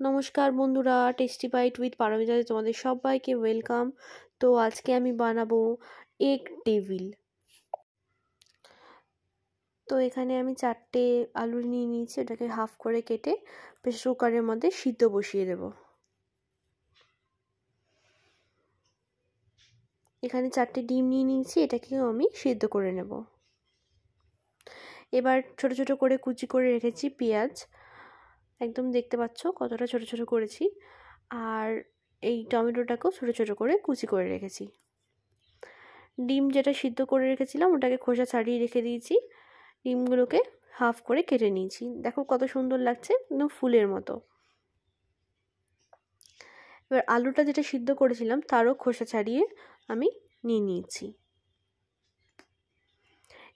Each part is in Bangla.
নমস্কার বন্ধুরা, টেস্টি বাইট উইথ পারমিতাতে তোমাদের সবাইকে ওয়েলকাম। তো আজকে আমি বানাবো এগ টেবিল। তো এখানে আমি 4টে আলু নিয়ে নিয়েছি, ওটাকে হাফ করে কেটে প্রেসার কুকারের মধ্যে সিদ্ধ বসিয়ে দেব। এখানে 4টে ডিম নিয়ে নিয়েছি, এটাকেও আমি সিদ্ধ করে নেব। এবার ছোট ছোট করে কুচি করে রেখেছি পেঁয়াজ, একদম দেখতে পাচ্ছ কতটা ছোট ছোট করেছি। আর এই টমেটোটাকেও ছোট ছোট করে কুচি করে রেখেছি। ডিম যেটা সিদ্ধ করে রেখেছিলাম ওটাকে খোসা ছাড়িয়ে রেখে দিয়েছি। ডিমগুলোকে হাফ করে কেটে নিয়েছি, দেখো কত সুন্দর লাগছে, একদম ফুলের মতো। এবার আলুটা যেটা সিদ্ধ করেছিলাম তারও খোসা ছাড়িয়ে আমি নিয়ে নিয়েছি।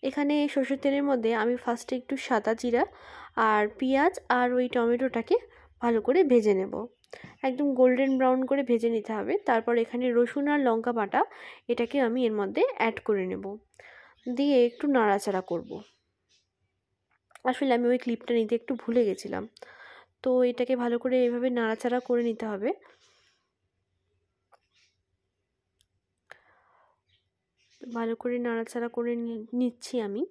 এখানে সরষের তেলের মধ্যে আমি ফার্স্টে একটু সাদা জিরা আর পেঁয়াজ আর ওই টমেটোটাকে ভালো করে ভেজে নেব, একদম গোল্ডেন ব্রাউন করে ভেজে নিতে হবে। তারপর এখানে রসুন আর লঙ্কা বাটা, এটাকে আমি এর মধ্যে অ্যাড করে নেব, দিয়ে একটু নাড়াচাড়া করব। আসলে আমি ওই ক্লিপটা নিতে একটু ভুলে গেছিলাম, তো এটাকে ভালো করে এইভাবে নাড়াচাড়া করে নিতে হবে। ভালো করে নাড়াচাড়া করে নিচ্ছি আমি।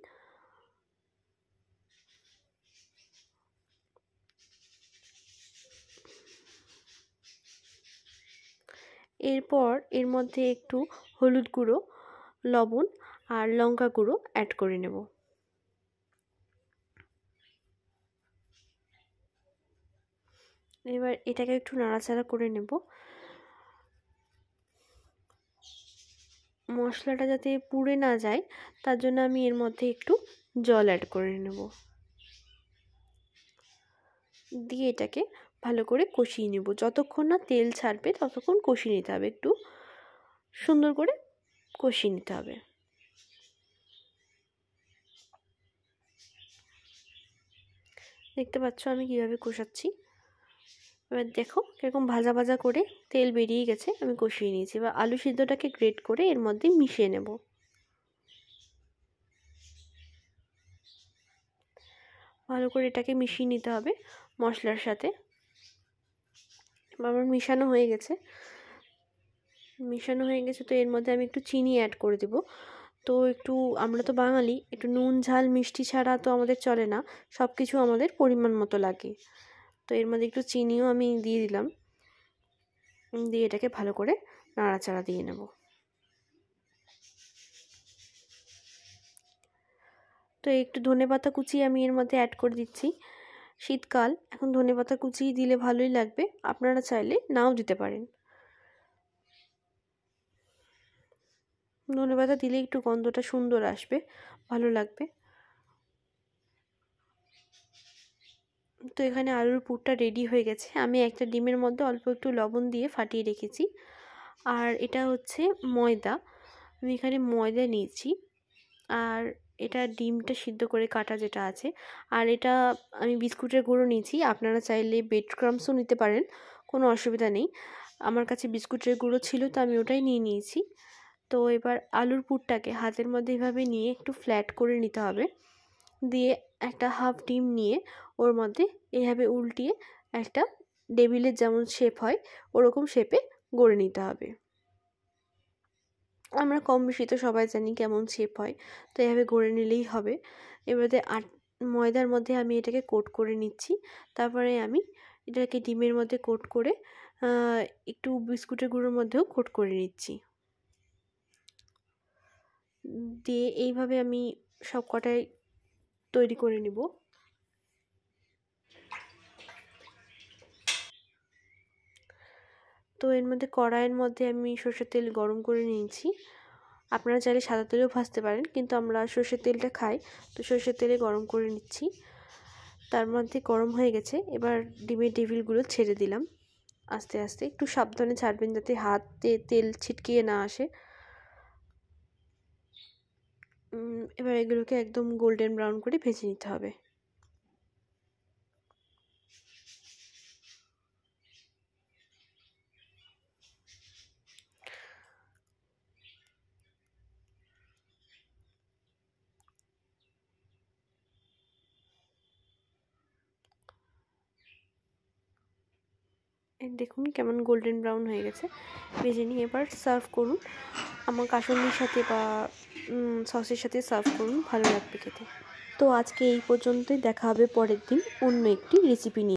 এরপর এর মধ্যে একটু হলুদ গুঁড়ো, লবণ আর লঙ্কা গুঁড়ো অ্যাড করে নেব। এবার এটাকে একটু নাড়াচাড়া করে নেব। মশলাটা যাতে পুড়ে না যায় তার জন্য আমি এর মধ্যে একটু জল অ্যাড করে নেব, দিয়ে এটাকে ভালো করে কষিয়ে নেব। যতক্ষণ না তেল ছাড়বে ততক্ষণ কষিয়ে নিতে হবে, একটু সুন্দর করে কষিয়ে নিতে হবে। দেখতে পাচ্ছ আমি কিভাবে কষাচ্ছি। এবার দেখো কিরকম ভাজা ভাজা করে তেল বেরিয়ে গেছে, আমি কষিয়ে নিয়েছি। এবার আলু সিদ্ধটাকে গ্রেট করে এর মধ্যে মিশিয়ে নেব। ভালো করে এটাকে মিশিয়ে নিতে হবে মশলার সাথে। আমার মিশানো হয়ে গেছে, তো এর মধ্যে আমি একটু চিনি অ্যাড করে দেব। তো একটু, আমরা তো বাঙালি, একটু নুন ঝাল মিষ্টি ছাড়া তো আমাদের চলে না, সব কিছু আমাদের পরিমাণ মতো লাগে। তো এর মধ্যে একটু চিনিও আমি দিয়ে দিলাম, দিয়ে এটাকে ভালো করে নাড়াচাড়া দিয়ে নেব। তো একটু ধনেপাতা কুচি আমি এর মধ্যে অ্যাড করে দিচ্ছি। শীতকাল, এখন ধনেপাতা কুচি দিলে ভালোই লাগবে, আপনারা চাইলে নাও দিতে পারেন। ধনেপাতা দিলে একটু গন্ধটা সুন্দর আসবে, ভালো লাগবে। তো এখানে আলুর পুরটা রেডি হয়ে গেছে। আমি একটা ডিমের মধ্যে অল্প একটু লবণ দিয়ে ফাটিয়ে রেখেছি। আর এটা হচ্ছে ময়দা, আমি এখানে ময়দা নিয়েছি। আর এটা ডিমটা সিদ্ধ করে কাটা যেটা আছে। আর এটা আমি বিস্কুটের গুঁড়ো নিয়েছি, আপনারা চাইলে ব্রেড ক্রাম্বসও নিতে পারেন, কোনো অসুবিধা নেই। আমার কাছে বিস্কুটের গুঁড়ো ছিল তো আমি ওটাই নিয়ে নিয়েছি। তো এবার আলুর পুরটাকে হাতের মধ্যে এভাবে নিয়ে একটু ফ্ল্যাট করে নিতে হবে, দিয়ে একটা হাফ ডিম নিয়ে ওর মধ্যে এইভাবে উল্টিয়ে একটা টেবিলের যেমন শেপ হয় ওরকম শেপে গড়ে নিতে হবে। আমরা কম বেশি তো সবাই জানি কেমন শেপ হয়, তো এইভাবে গড়ে নিলেই হবে। এবারে ময়দার মধ্যে আমি এটাকে কোট করে নিচ্ছি। তারপরে আমি এটাকে ডিমের মধ্যে কোট করে একটু বিস্কুটের গুঁড়োর মধ্যেও কোট করে নিচ্ছি, দিয়ে এইভাবে আমি সব কটাই তৈরি করে নিব। তো এর মধ্যে কড়াইয়ের মধ্যে আমি সরষের তেল গরম করে নিয়েছি। আপনারা চাইলে সাদা তেলেও ভাজতে পারেন, কিন্তু আমরা সরষের তেলটা খাই, তো সরষের তেলে গরম করে নিচ্ছি। তার মধ্যে গরম হয়ে গেছে, এবার ডিমের টেবিলগুলো ছেড়ে দিলাম। আস্তে আস্তে একটু সাবধানে ছাড়বেন যাতে হাতে তেল ছিটকিয়ে না আসে। এবার এগুলোকে একদম গোল্ডেন ব্রাউন করে ভেজে নিতে হবে। দেখুন কেমন গোল্ডেন ব্রাউন হয়ে গেছে। ভেজে নিয়ে এবার সার্ভ করুন। আমার কাসুন্দির সাথে বা সসের সাথে সার্ভ করুন, ভালো লাগবে খেতে। তো আজকে এই পর্যন্তই, দেখা হবে পরের দিন অন্য একটি রেসিপি নিয়ে।